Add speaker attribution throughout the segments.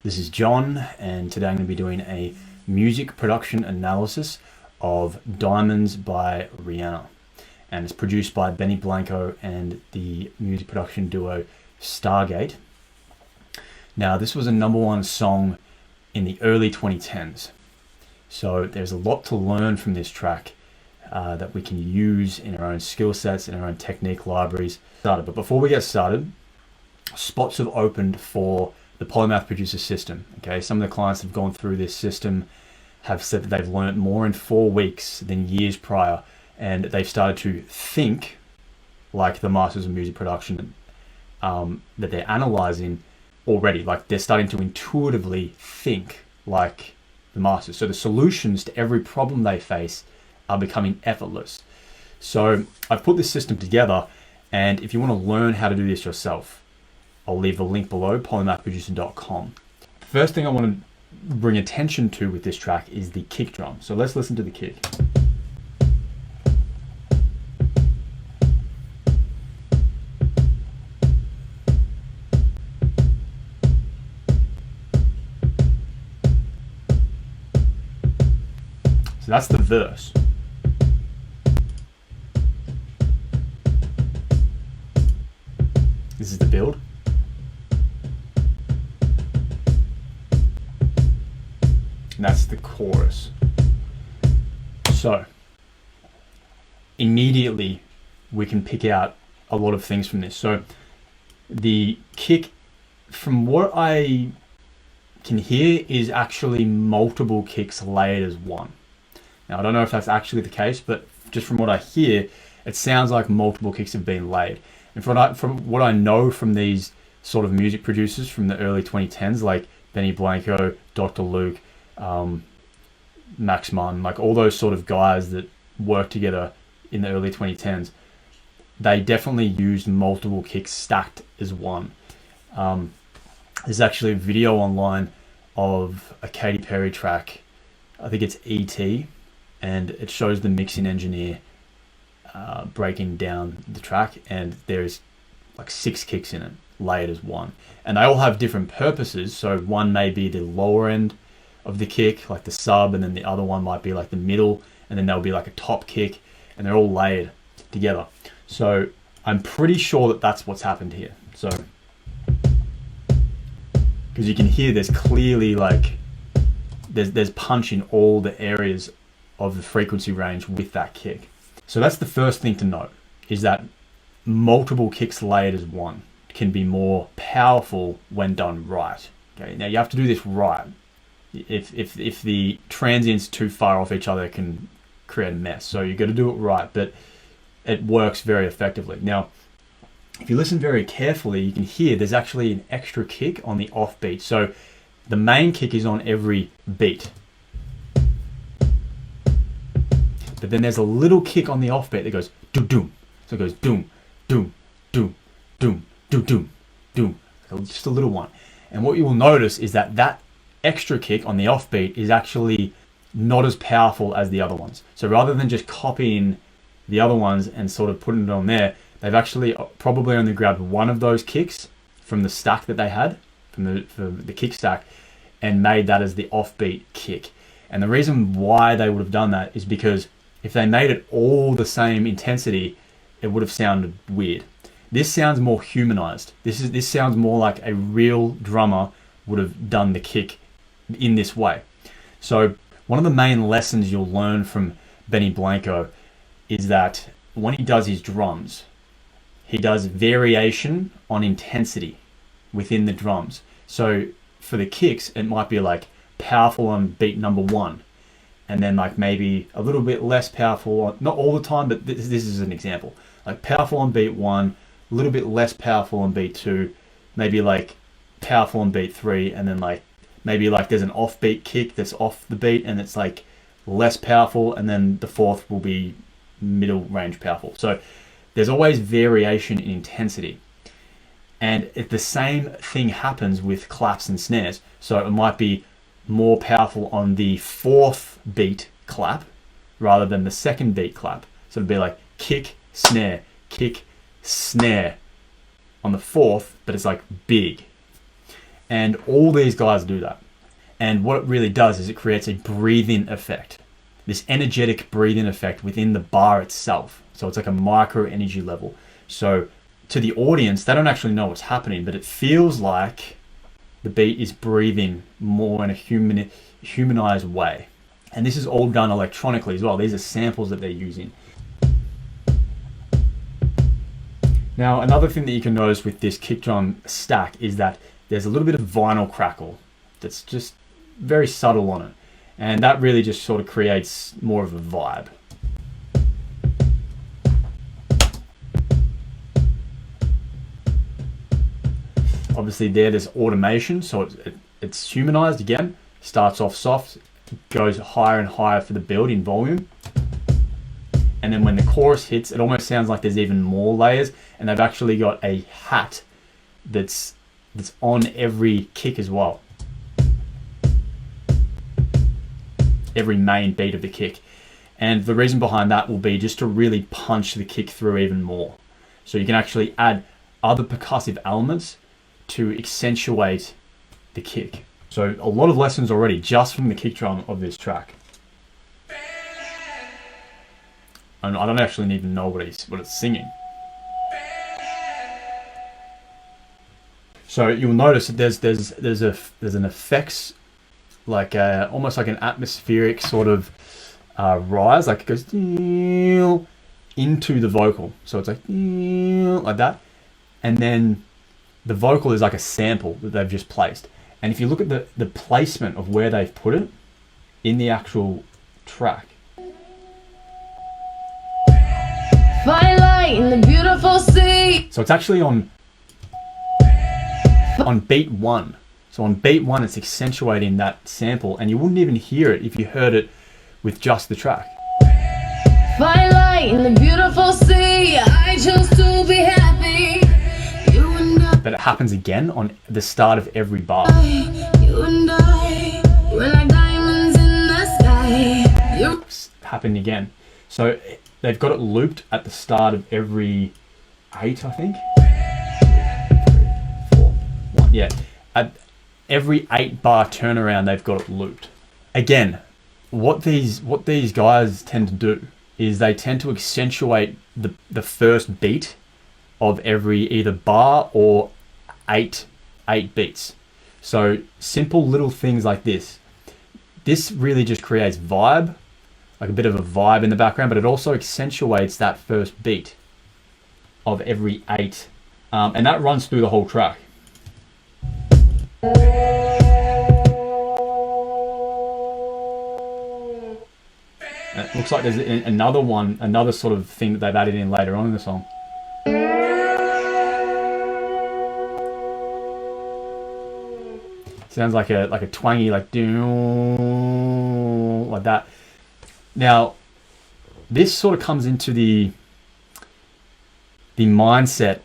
Speaker 1: This is John, and today I'm going to be doing a music production analysis of Diamonds by Rihanna. And it's produced by Blanco and the music production duo Stargate. Now, this was a #1 song in the early 2010s. So there's a lot to learn from this track that we can use in our own skill sets, in our own technique libraries. But before we get started, spots have opened for the Polymath producer system. Okay, some of the clients that have gone through this system have said that they've learned more in 4 weeks than years prior, and they've started to think like the masters of music production that they're analyzing already. Like, they're starting to intuitively think like the masters. So the solutions to every problem they face are becoming effortless. So I've put this system together, and if you want to learn how to do this yourself, I'll leave the link below, polymathproducer.com. First thing I want to bring attention to with this track is the kick drum. So let's listen to the kick. So that's the verse. This is the build. And that's the chorus. So immediately we can pick out a lot of things from this. So the kick, from what I can hear, is actually multiple kicks layered as one. Now, I don't know if that's actually the case, but just from what I hear, it sounds like multiple kicks have been laid. And from what I know from these sort of music producers from the early 2010s, like Blanco, Dr. Luke, Max Martin, like all those sort of guys that worked together in the early 2010s, they definitely used multiple kicks stacked as one. There's actually a video online of a Katy Perry track, I think it's E.T., and it shows the mixing engineer breaking down the track, and there's like 6 kicks in it, layered as one. And they all have different purposes. So one may be the lower end of the kick, like the sub, and then the other one might be like the middle, and then there'll be like a top kick, and they're all layered together. So I'm pretty sure that that's what's happened here. So, because you can hear there's clearly like, there's punch in all the areas of the frequency range with that kick. So that's the first thing to note, is that multiple kicks layered as one can be more powerful when done right. Okay, now you have to do this right. If the transients too far off each other, it can create a mess. So you got to do it right, but it works very effectively. Now, if you listen very carefully, you can hear there's actually an extra kick on the off beat. So the main kick is on every beat, but then there's a little kick on the off beat that goes doom doom. So it goes doom doom doom doom doom doom doom, just a little one. And what you will notice is that that extra kick on the offbeat is actually not as powerful as the other ones. So rather than just copying the other ones and sort of putting it on there, they've actually probably only grabbed one of those kicks from the stack that they had, from the kick stack, and made that as the offbeat kick. And the reason why they would have done that is because if they made it all the same intensity, it would have sounded weird. This sounds more humanized. This sounds more like a real drummer would have done the kick in this way. So one of the main lessons you'll learn from Blanco is that when he does his drums, he does variation on intensity within the drums. So for the kicks, it might be like powerful on beat #1, and then like maybe a little bit less powerful on, not all the time, but this is an example, like powerful on beat 1, a little bit less powerful on beat 2, maybe like powerful on beat 3, and then like maybe like there's an offbeat kick that's off the beat and it's like less powerful, and then the 4th will be middle range powerful. So there's always variation in intensity. And if the same thing happens with claps and snares, so it might be more powerful on the 4th beat clap rather than the 2nd beat clap. So it'd be like kick, snare on the 4th, but it's like big. And all these guys do that. And what it really does is it creates a breathing effect. This energetic breathing effect within the bar itself. So it's like a micro energy level. So to the audience, they don't actually know what's happening, but it feels like the beat is breathing more in a humanized way. And this is all done electronically as well. These are samples that they're using. Now, another thing that you can notice with this kick drum stack is that there's a little bit of vinyl crackle that's just very subtle on it. And that really just sort of creates more of a vibe. Obviously there's automation, so it's humanized again. Starts off soft, goes higher and higher for the build in volume. And then when the chorus hits, it almost sounds like there's even more layers, and they've actually got a hat that's on every kick as well. Every main beat of the kick. And the reason behind that will be just to really punch the kick through even more. So you can actually add other percussive elements to accentuate the kick. So a lot of lessons already just from the kick drum of this track. And I don't actually even know what it's singing. So you'll notice that there's an effects, like almost like an atmospheric sort of rise, like it goes into the vocal. So it's like that, and then the vocal is like a sample that they've just placed. And if you look at the placement of where they've put it in the actual track.
Speaker 2: Fine light in the beautiful sea.
Speaker 1: So it's actually on beat 1. So on beat 1 it's accentuating that sample, and you wouldn't even hear it if you heard it with just the track.
Speaker 2: Fine light in the beautiful sea. I chose to be happy. You and I.
Speaker 1: But it happens again on the start of every bar.
Speaker 2: You and I. We're like diamonds in the sky. You.
Speaker 1: Happened again. So they've got it looped at the start of every 8, I think. 3, 4, 1. Yeah. At every 8 bar turnaround, they've got it looped. Again, what these guys tend to do is they tend to accentuate the first beat of every either bar or 8 beats. So simple little things like this. This really just creates vibe, like a bit of a vibe in the background, but it also accentuates that first beat of every 8. And that runs through the whole track. It looks like there's another sort of thing that they've added in later on in the song. Sounds like a twangy, like that. Now, this sort of comes into the mindset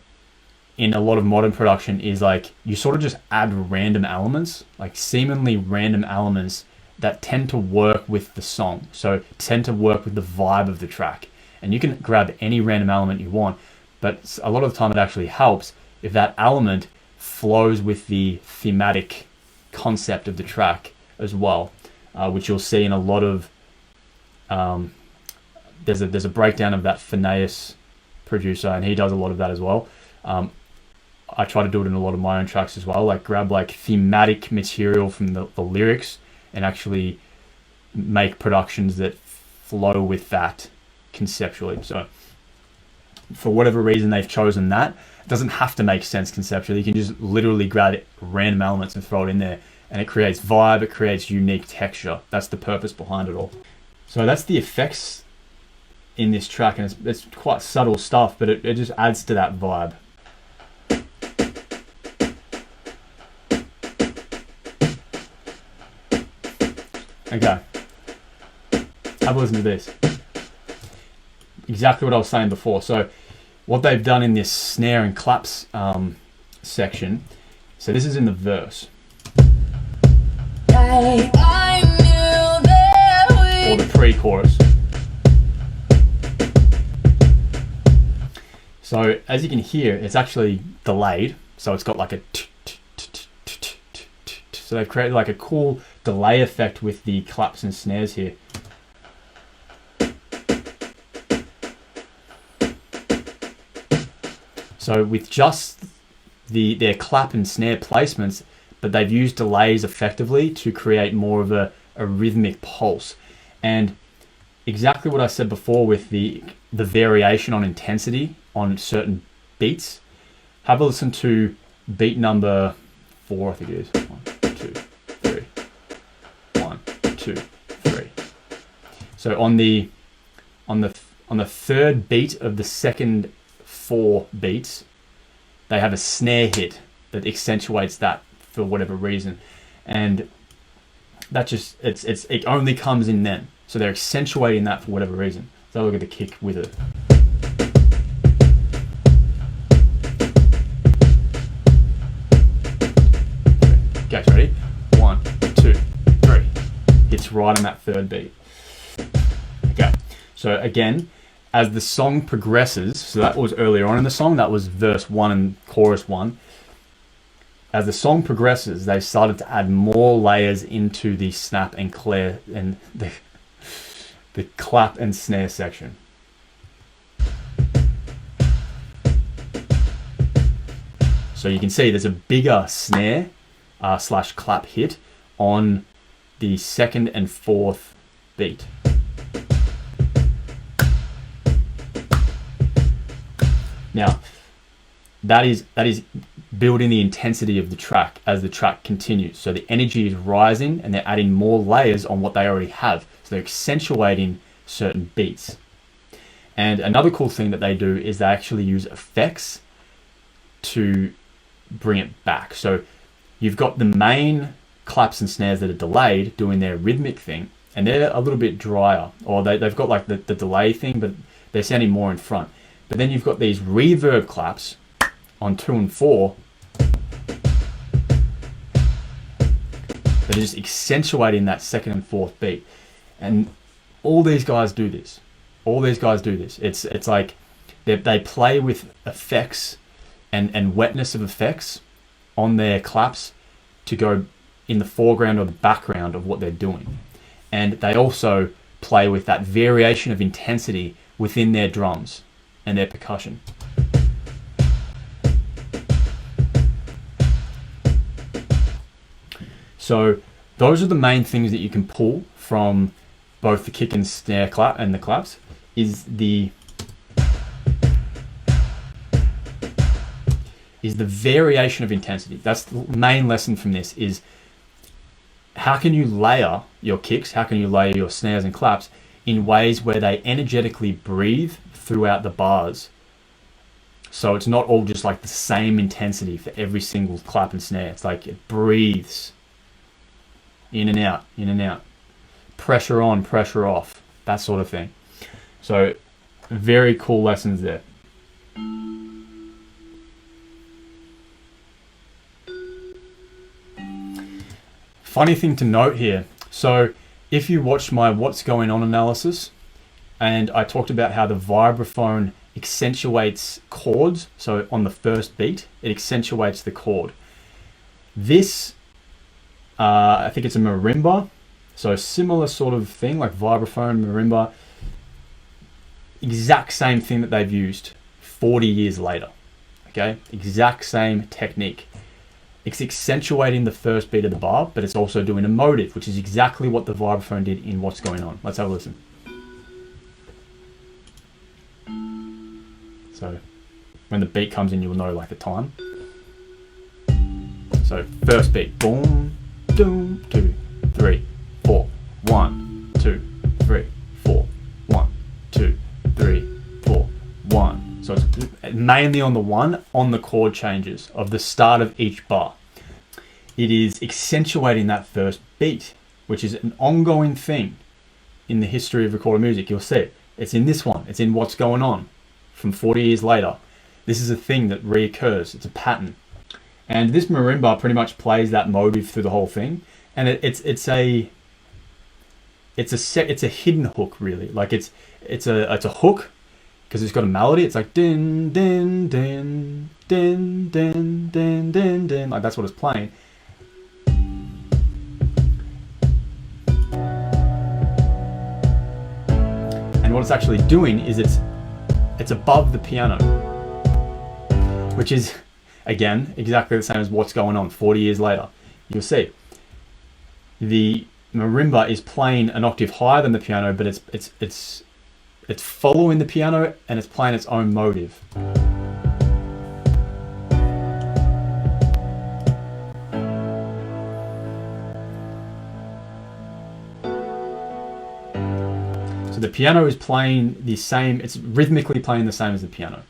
Speaker 1: in a lot of modern production, is like you sort of just add random elements, like seemingly random elements that tend to work with the song. So tend to work with the vibe of the track. And you can grab any random element you want, but a lot of the time it actually helps if that element flows with the thematic concept of the track as well, which you'll see in a lot of there's a breakdown of that Phineas producer, and he does a lot of that as well. I try to do it in a lot of my own tracks as well, like grab like thematic material from the lyrics and actually make productions that flow with that conceptually. So for whatever reason they've chosen that, it doesn't have to make sense conceptually. You can just literally grab random elements and throw it in there, and it creates vibe, it creates unique texture. That's the purpose behind it all. So that's the effects in this track, and it's quite subtle stuff, but it just adds to that vibe. Okay, have a listen to this. Exactly what I was saying before. So what they've done in this snare and claps section, so this is in the verse. Or the pre-chorus. So as you can hear, it's actually delayed. So it's got like a So they've created like a cool delay effect with the claps and snares here. So with just their clap and snare placements, but they've used delays effectively to create more of a rhythmic pulse. And exactly what I said before with the variation on intensity on certain beats. Have a listen to beat number 4, I think it is. 1, 2, 3. 1, 2, 3. So on the third beat of the second 4 beats, they have a snare hit that accentuates that for whatever reason, and that just it only comes in then. So they're accentuating that for whatever reason. So look at the kick with it. Okay, so ready? 1, 2, 3. Hits right on that third beat. Okay, so again, as the song progresses, so that was earlier on in the song, that was verse 1 and chorus 1. As the song progresses, they started to add more layers into the snap and clap and the clap and snare section. So you can see there's a bigger snare slash clap hit on the second and fourth beat. Now, that is building the intensity of the track as the track continues. So the energy is rising and they're adding more layers on what they already have. So they're accentuating certain beats. And another cool thing that they do is they actually use effects to bring it back. So you've got the main claps and snares that are delayed doing their rhythmic thing, and they're a little bit drier, or they've got like the delay thing, but they're sounding more in front. But then you've got these reverb claps on 2 and 4 that are just accentuating that second and fourth beat. And all these guys do this. It's like they play with effects and wetness of effects on their claps to go in the foreground or the background of what they're doing. And they also play with that variation of intensity within their drums and their percussion. So those are the main things that you can pull from both the kick and snare clap and the claps, is the variation of intensity. That's the main lesson from this, is how can you layer your kicks, how can you layer your snares and claps in ways where they energetically breathe throughout the bars. So it's not all just like the same intensity for every single clap and snare. It's like it breathes in and out, in and out. Pressure on, pressure off, that sort of thing. So very cool lessons there. Funny thing to note here. So if you watch my What's Going On analysis, and I talked about how the vibraphone accentuates chords. So on the first beat, it accentuates the chord. This, I think it's a marimba. So similar sort of thing, like vibraphone, marimba. Exact same thing that they've used 40 years later. Okay, exact same technique. It's accentuating the first beat of the bar, but it's also doing a motive, which is exactly what the vibraphone did in What's Going On. Let's have a listen. So when the beat comes in, you'll know like the time. So first beat, boom, doom, 2, 3, 4, 1, 2, 3, 4, 1, 2, 3, 4, 1. So it's mainly on the 1 on the chord changes of the start of each bar. It is accentuating that first beat, which is an ongoing thing in the history of recorded music. You'll see it. It's in this one. It's in What's Going On from 40 years later. This is a thing that reoccurs. It's a pattern. And this marimba pretty much plays that motive through the whole thing. And it's a hidden hook, really. Like it's a hook because it's got a melody. It's like din din din din din din din din. Like that's what it's playing. what it's actually doing is it's above the piano, which is, again, exactly the same as what's going on 40 years later. You'll see. The marimba is playing an octave higher than the piano, but it's following the piano and it's playing its own motive. So the piano is playing the same, it's rhythmically playing the same as the piano,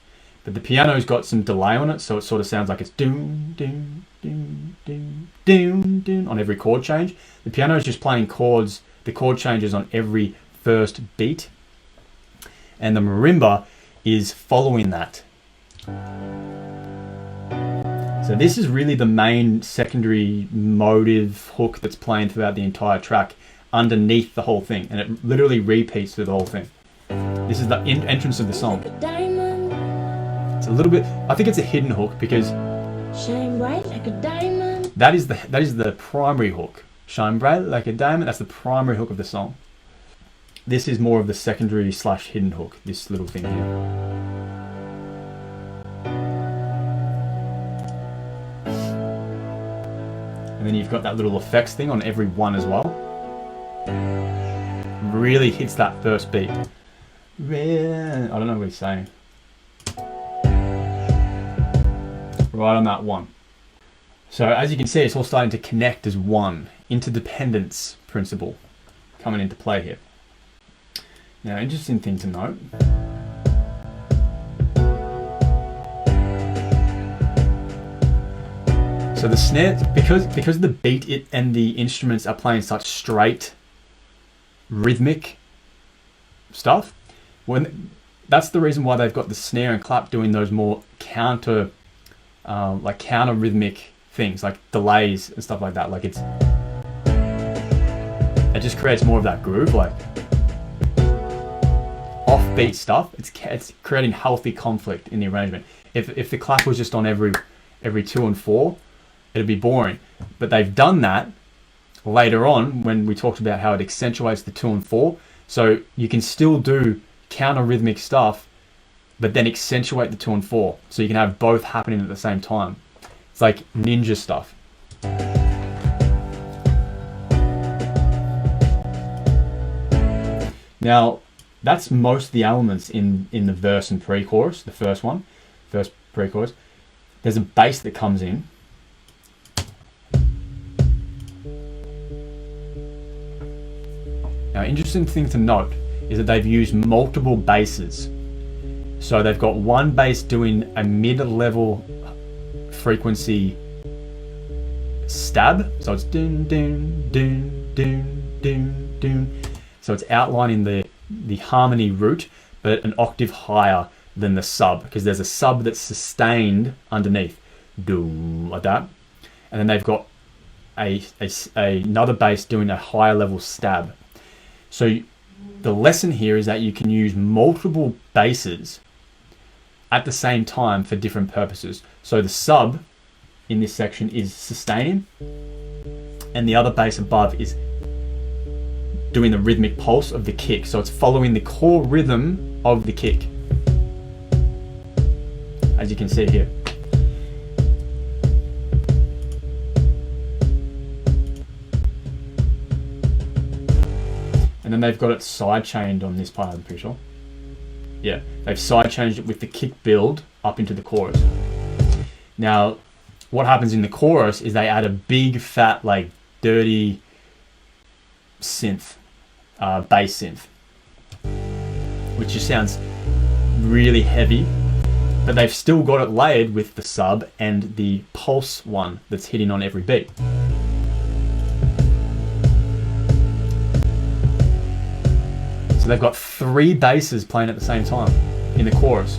Speaker 1: but the piano's got some delay on it, so it sort of sounds like it's doom, doom, doom, doom, doom, doom on every chord change. The piano is just playing chords, the chord changes on every first beat, and the marimba is following that. So this is really the main secondary motive hook that's playing throughout the entire track, underneath the whole thing, and it literally repeats through the whole thing. This is the entrance of the song. It's a little bit, I think it's a hidden hook because
Speaker 2: shine bright like a diamond.
Speaker 1: that is the primary hook. Shine bright like a diamond, that's the primary hook of the song. This is more of the secondary / hidden hook, this little thing here. And then you've got that little effects thing on every one as well. Really hits that first beat. I don't know what he's saying. Right on that one. So as you can see, it's all starting to connect as one. Interdependence principle coming into play here. Now, interesting thing to note. So the snare, because the beat and the instruments are playing such straight, rhythmic stuff, that's the reason why they've got the snare and clap doing those more counter rhythmic things, like delays and stuff like that. Like it just creates more of that groove, like offbeat stuff. It's creating healthy conflict in the arrangement. If the clap was just on every 2 and 4, it'd be boring. But they've done that later on when we talked about how it accentuates the 2 and 4. So you can still do counter rhythmic stuff, but then accentuate the 2 and 4. So you can have both happening at the same time. It's like ninja stuff. Now, that's most of the elements in the verse and pre-chorus, the first pre-chorus. There's a bass that comes in. Now, interesting thing to note is that they've used multiple basses. So they've got one bass doing a mid-level frequency stab. So it's doon, doon, doon, doon, doon, doon. So it's outlining the harmony root, but an octave higher than the sub, because there's a sub that's sustained underneath. Doom, like that. And then they've got another bass doing a higher level stab. So the lesson here is that you can use multiple basses at the same time for different purposes. So the sub in this section is sustaining, and the other bass above is doing the rhythmic pulse of the kick. So it's following the core rhythm of the kick, as you can see here. And then they've got it side chained on this part, I'm pretty sure. Yeah, they've side changed it with the kick build up into the chorus. Now, what happens in the chorus is they add a big, fat, like, dirty synth, bass synth, which just sounds really heavy, but they've still got it layered with the sub and the pulse one that's hitting on every beat. So they've got 3 basses playing at the same time in the chorus.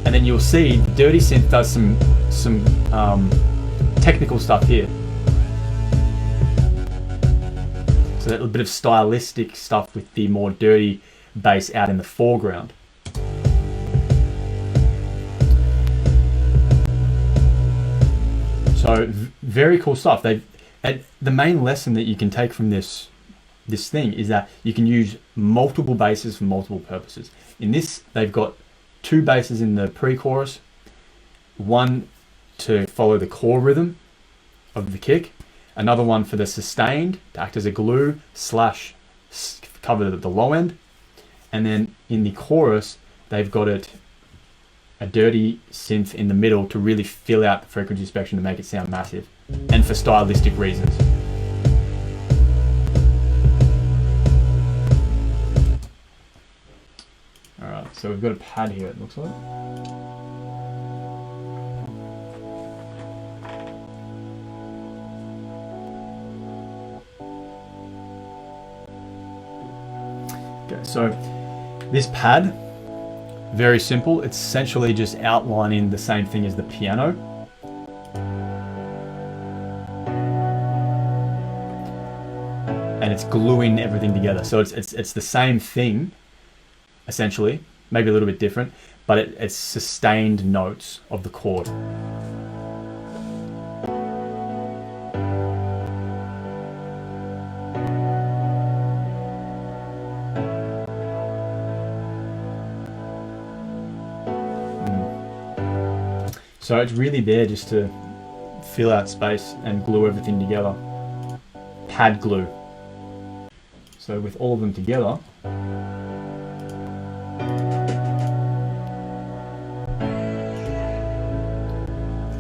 Speaker 1: And then you'll see Dirty Synth does some technical stuff here. So that little bit of stylistic stuff with the more dirty bass out in the foreground. So very cool stuff. And the main lesson that you can take from this this thing is that you can use multiple basses for multiple purposes. In this, they've got 2 basses in the pre-chorus, one to follow the core rhythm of the kick, another one for the sustained to act as a glue slash cover the low end, and then in the chorus they've got a dirty synth in the middle to really fill out the frequency spectrum to make it sound massive, and for stylistic reasons. Alright, so we've got a pad here, it looks like. Okay, so this pad, very simple. It's essentially just outlining the same thing as the piano. And it's gluing everything together. So it's the same thing, essentially, maybe a little bit different, but it's sustained notes of the chord. So it's really there just to fill out space and glue everything together. Pad glue. So with all of them together,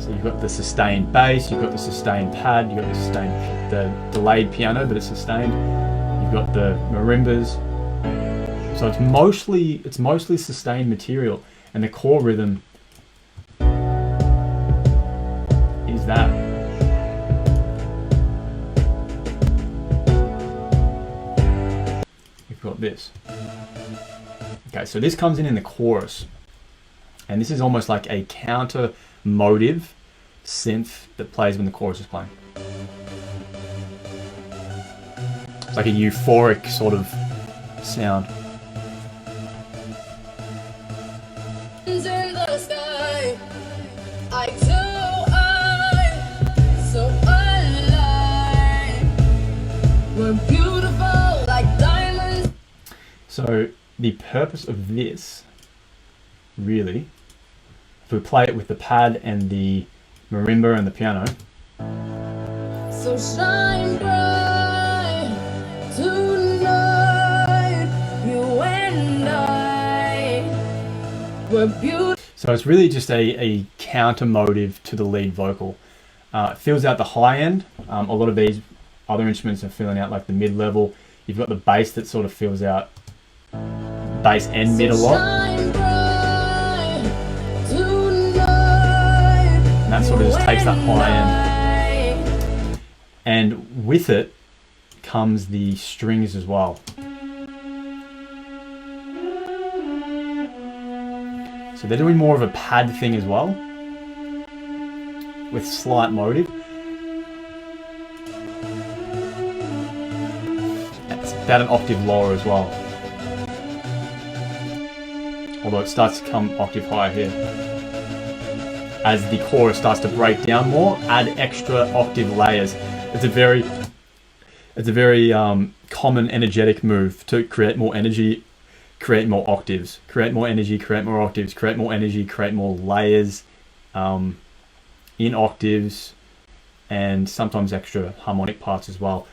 Speaker 1: so you've got the sustained bass, you've got the sustained pad, you've got the delayed piano, but it's sustained. You've got the marimbas. So it's mostly sustained material, and the core rhythm is that. We've got this. Okay, so this comes in the chorus, and this is almost like a counter motive synth that plays when the chorus is playing. It's like a euphoric sort of sound. So the purpose of this, really, if we play it with the pad and the marimba and the piano.
Speaker 2: So shine bright tonight, you and I were beautiful.
Speaker 1: So it's really just a counter motive to the lead vocal. It fills out the high end. A lot of these other instruments are filling out like the mid level. You've got the bass that sort of fills out bass and mid a lot. And that sort of just takes that high end. And with it comes the strings as well. So they're doing more of a pad thing as well, with slight motive. It's about an octave lower as well. Although it starts to come octave higher here. As the chorus starts to break down more, add extra octave layers. It's a very common energetic move to create more energy, create more octaves, create more energy, create more octaves, create more energy, create more layers in octaves, and sometimes extra harmonic parts as well.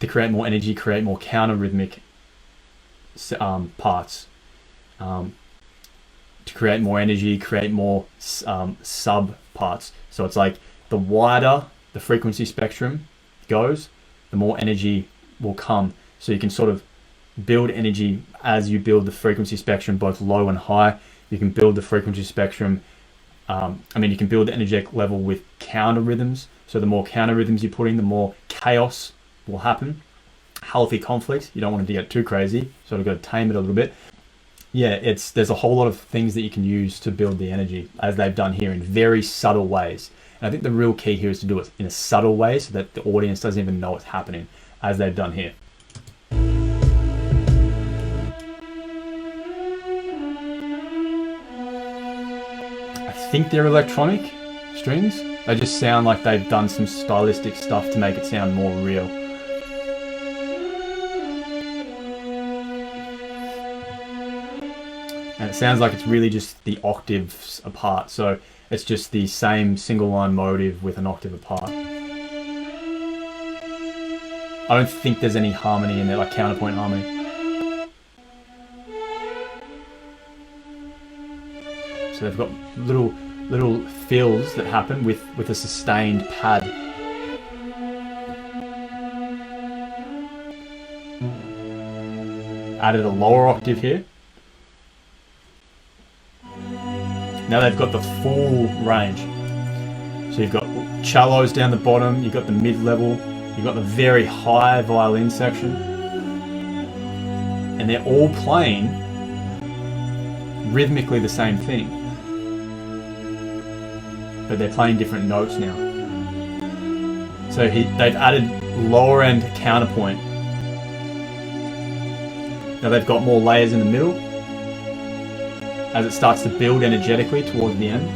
Speaker 1: To create more energy, create more counter rhythmic parts. To create more energy, create more sub parts. So it's like the wider the frequency spectrum goes, the more energy will come. So you can sort of build energy as you build the frequency spectrum, both low and high. You can build the frequency spectrum. You can build the energetic level with counter rhythms. So the more counter rhythms you put in, the more chaos will happen. Healthy conflict. You don't want to get too crazy. Sort of got to tame it a little bit. Yeah, there's a whole lot of things that you can use to build the energy, as they've done here in very subtle ways. And I think the real key here is to do it in a subtle way so that the audience doesn't even know what's happening, as they've done here. I think they're electronic strings. They just sound like they've done some stylistic stuff to make it sound more real. And it sounds like it's really just the octaves apart. So it's just the same single line motive with an octave apart. I don't think there's any harmony in there, like counterpoint harmony. So they've got little fills that happen with a sustained pad. Added a lower octave here. Now they've got the full range. So you've got cellos down the bottom, you've got the mid-level, you've got the very high violin section. And they're all playing rhythmically the same thing. But they're playing different notes now. So they've added lower end counterpoint. Now they've got more layers in the middle as it starts to build energetically towards the end.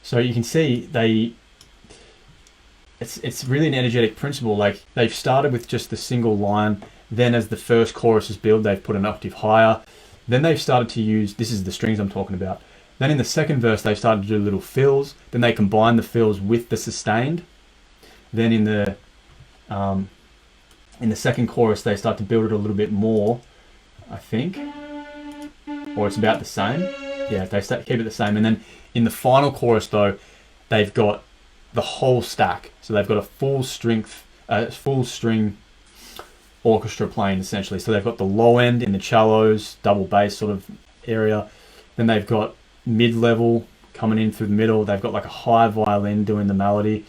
Speaker 1: So you can see it's really an energetic principle. Like they've started with just the single line, then as the first chorus is built, they've put an octave higher. Then they've started to use, this is the strings I'm talking about. Then in the second verse, they started to do little fills. Then they combine the fills with the sustained. Then in the second chorus, they start to build it a little bit more, I think. Or it's about the same. Yeah, they keep it the same. And then in the final chorus, though, they've got the whole stack. So they've got a full string orchestra playing, essentially. So they've got the low end in the cellos, double bass sort of area. Then they've got mid-level coming in through the middle. They've got like a high violin doing the melody.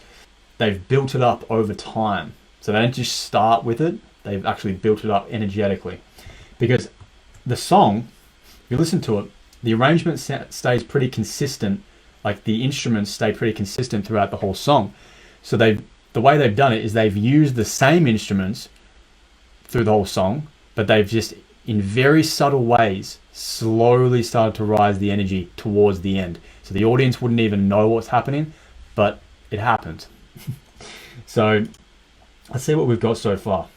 Speaker 1: They've built it up over time. So they don't just start with it. They've actually built it up energetically. Because the song, if you listen to it, the arrangement stays pretty consistent. Like the instruments stay pretty consistent throughout the whole song. So the way they've done it is they've used the same instruments through the whole song, but they've just, in very subtle ways, slowly started to rise the energy towards the end. So the audience wouldn't even know what's happening, but it happened. So let's see what we've got so far.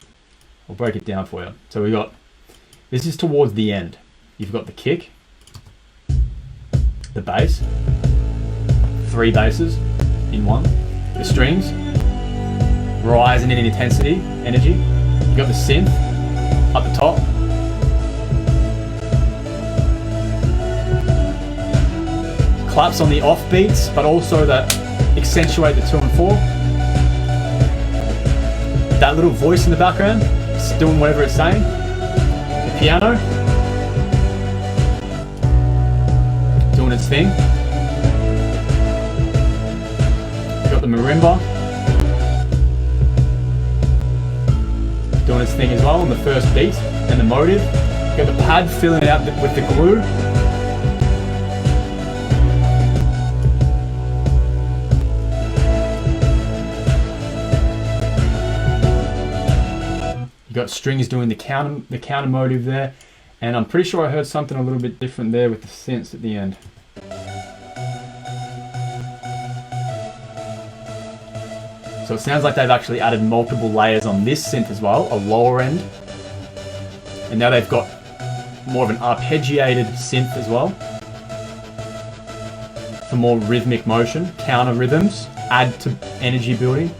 Speaker 1: I'll break it down for you. So we got, this is towards the end. You've got the kick, the bass, 3 basses in one, the strings, rising in intensity, energy. You've got the synth up the top. Claps on the off beats, but also that accentuate the 2 and 4. That little voice in the background, it's doing whatever it's saying. The piano, doing its thing. You've got the marimba, doing its thing as well on the first beat, and the motive. You've got the pad filling it out with the glue. Got strings doing the counter motive there, and I'm pretty sure I heard something a little bit different there with the synths at the end. So it sounds like they've actually added multiple layers on this synth as well, a lower end, and now they've got more of an arpeggiated synth as well for more rhythmic motion. Counter rhythms add to energy building.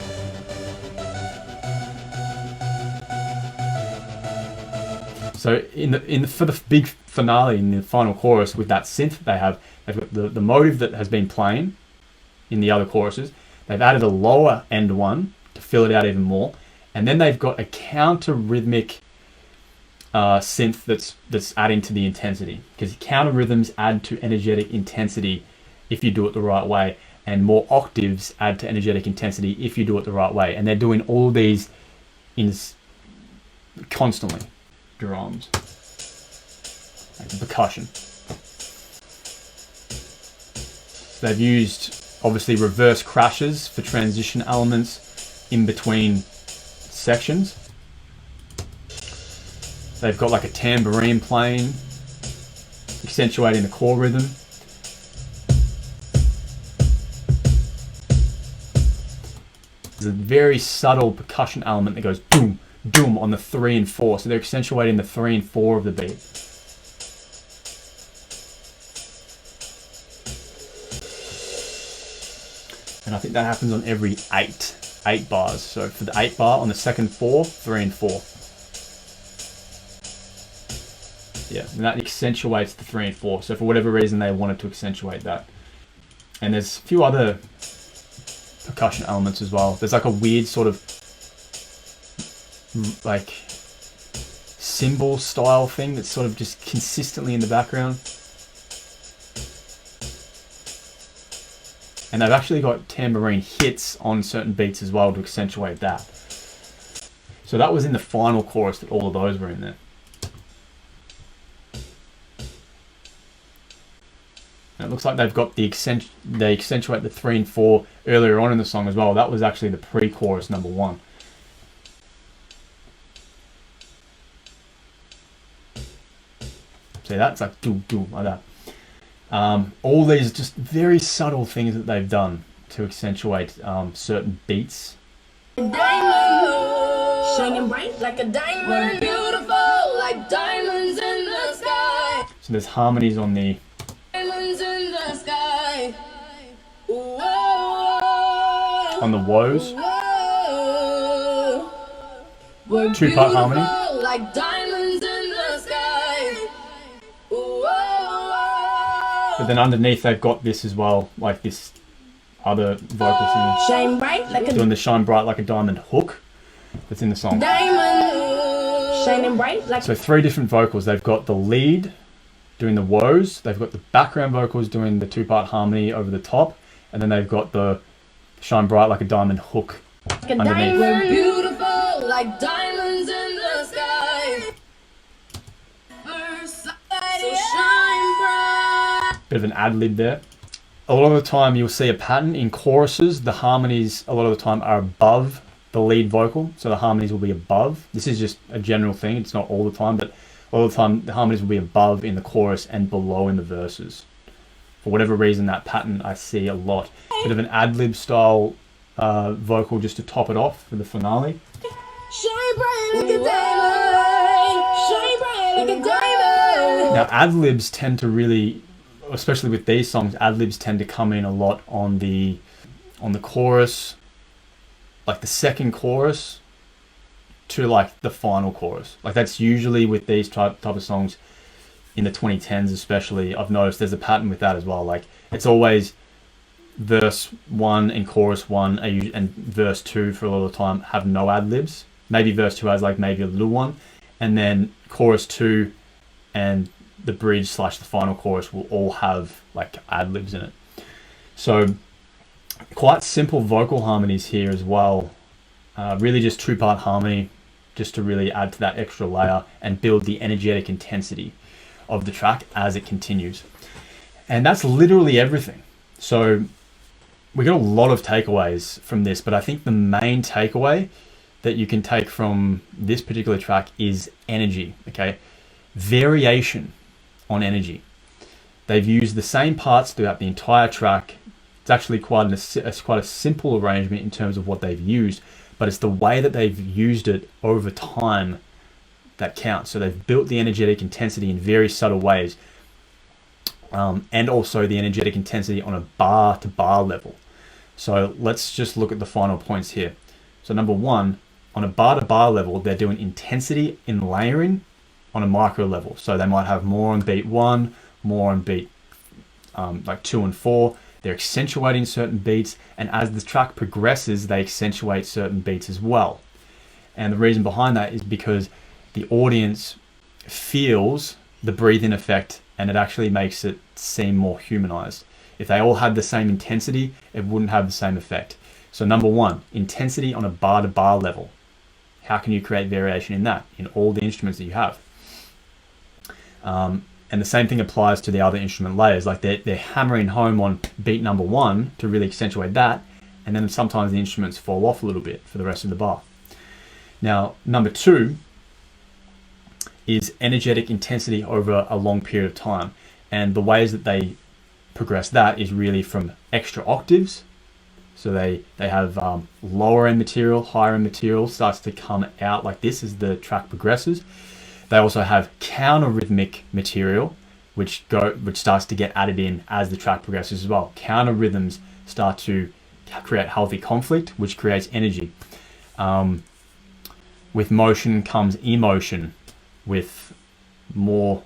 Speaker 1: So for the big finale, in the final chorus, with that synth they've got the motive that has been playing in the other choruses. They've added a lower end one to fill it out even more, and then they've got a counter rhythmic synth that's adding to the intensity, because counter rhythms add to energetic intensity if you do it the right way, and more octaves add to energetic intensity if you do it the right way. And they're doing all these constantly. Drums, like the percussion. So they've used obviously reverse crashes for transition elements in between sections. They've got like a tambourine playing, accentuating the core rhythm. There's a very subtle percussion element that goes doom, doom on the 3 and 4. So they're accentuating the 3 and 4 of the beat. And I think that happens on every 8 bars. So for the 8 bar, on the second 4, 3 and 4. Yeah, and that accentuates the 3 and 4. So for whatever reason, they wanted to accentuate that. And there's a few other percussion elements as well. There's like a weird sort of like cymbal style thing that's sort of just consistently in the background. And they've actually got tambourine hits on certain beats as well to accentuate that. So that was in the final chorus that all of those were in there. And it looks like they've got they accentuate the 3 and 4 earlier on in the song as well. That was actually the pre-chorus number 1. See, that's like do like that. All these just very subtle things that they've done to accentuate certain beats.
Speaker 2: Diamond, shining bright like a diamond, beautiful like diamonds in the sky.
Speaker 1: So there's harmonies on the
Speaker 2: Diamonds in the sky. Whoa,
Speaker 1: on the woes.
Speaker 2: whoa. We're
Speaker 1: 2-part harmony.
Speaker 2: beautiful like diamonds in the sky. Whoa.
Speaker 1: But then underneath they've got this as well, like this other vocal singer
Speaker 2: Shine bright like a
Speaker 1: doing the shine bright like a diamond hook that's in the song.
Speaker 2: diamond, shining bright like
Speaker 1: So 3 different vocals. They've got the lead doing the woes, they've got the background vocals doing the 2-part harmony over the top, and then they've got the shine bright like a diamond hook
Speaker 2: a
Speaker 1: underneath.
Speaker 2: diamond. We're beautiful like diamonds in the sky. So shine bright.
Speaker 1: Bit of an ad-lib there. A lot of the time you'll see a pattern in choruses. The harmonies a lot of the time are above the lead vocal, so the harmonies will be above. This is just a general thing, it's not all the time, but all the time the harmonies will be above in the chorus and below in the verses. For whatever reason, that pattern I see a lot. Bit of an ad-lib style vocal just to top it off for the finale.
Speaker 2: Shine bright like a diamond. Shine bright like a diamond.
Speaker 1: Now ad-libs tend to really, especially with these songs, ad-libs tend to come in a lot on the chorus, like the second chorus to like the final chorus. Like that's usually with these type of songs in the 2010s especially. I've noticed there's a pattern with that as well. Like it's always verse 1 and chorus 1 and verse 2 for a lot of the time have no ad-libs. Maybe verse 2 has like maybe a little one, and then chorus 2 and the bridge / the final chorus will all have like ad-libs in it. So quite simple vocal harmonies here as well. Really just 2-part harmony, just to really add to that extra layer and build the energetic intensity of the track as it continues. And that's literally everything. So we got a lot of takeaways from this, but I think the main takeaway that you can take from this particular track is energy, okay? Variation on energy. They've used the same parts throughout the entire track. It's actually quite a simple arrangement in terms of what they've used, but it's the way that they've used it over time that counts. So they've built the energetic intensity in very subtle ways, and also the energetic intensity on a bar to bar level. So let's just look at the final points here. So number 1, on a bar to bar level, they're doing intensity in layering on a micro level. So they might have more on beat 1, more on beat like 2 and 4. They're accentuating certain beats, and as the track progresses, they accentuate certain beats as well. And the reason behind that is because the audience feels the breathing effect, and it actually makes it seem more humanized. If they all had the same intensity, it wouldn't have the same effect. So number 1, intensity on a bar to bar level. How can you create variation in that, in all the instruments that you have? And the same thing applies to the other instrument layers. Like they're hammering home on beat number 1 to really accentuate that, and then sometimes the instruments fall off a little bit for the rest of the bar. Now, number 2 is energetic intensity over a long period of time. And the ways that they progress that is really from extra octaves. So they have lower end material, higher end material starts to come out like this as the track progresses. They also have counter rhythmic material, which starts to get added in as the track progresses as well. Counter rhythms start to create healthy conflict, which creates energy. With motion comes emotion. With more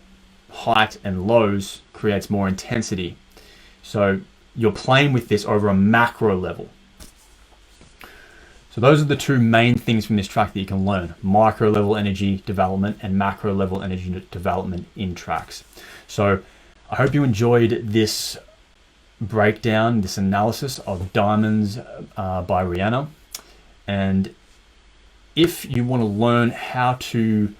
Speaker 1: height and lows creates more intensity. So you're playing with this over a macro level. So those are the two main things from this track that you can learn: micro level energy development and macro level energy development in tracks. So I hope you enjoyed this breakdown, this analysis of Diamonds by Rihanna. And if you want to learn how to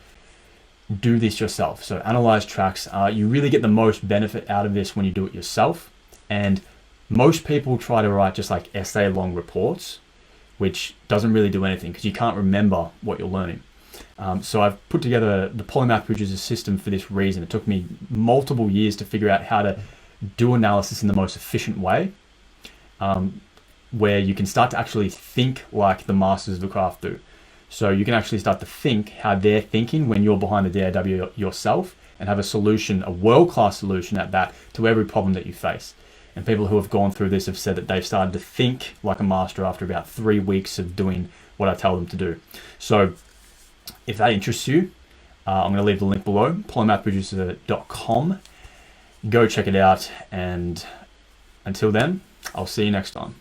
Speaker 1: do this yourself, so analyze tracks, you really get the most benefit out of this when you do it yourself. And most people try to write just like essay long reports, which doesn't really do anything because you can't remember what you're learning. So I've put together the Polymath producer system for this reason. It took me multiple years to figure out how to do analysis in the most efficient way, where you can start to actually think like the masters of the craft do. So you can actually start to think how they're thinking when you're behind the DAW yourself, and have a solution, a world-class solution at that, to every problem that you face. And people who have gone through this have said that they've started to think like a master after about 3 weeks of doing what I tell them to do. So if that interests you, I'm going to leave the link below, polymathproducer.com. Go check it out, and until then, I'll see you next time.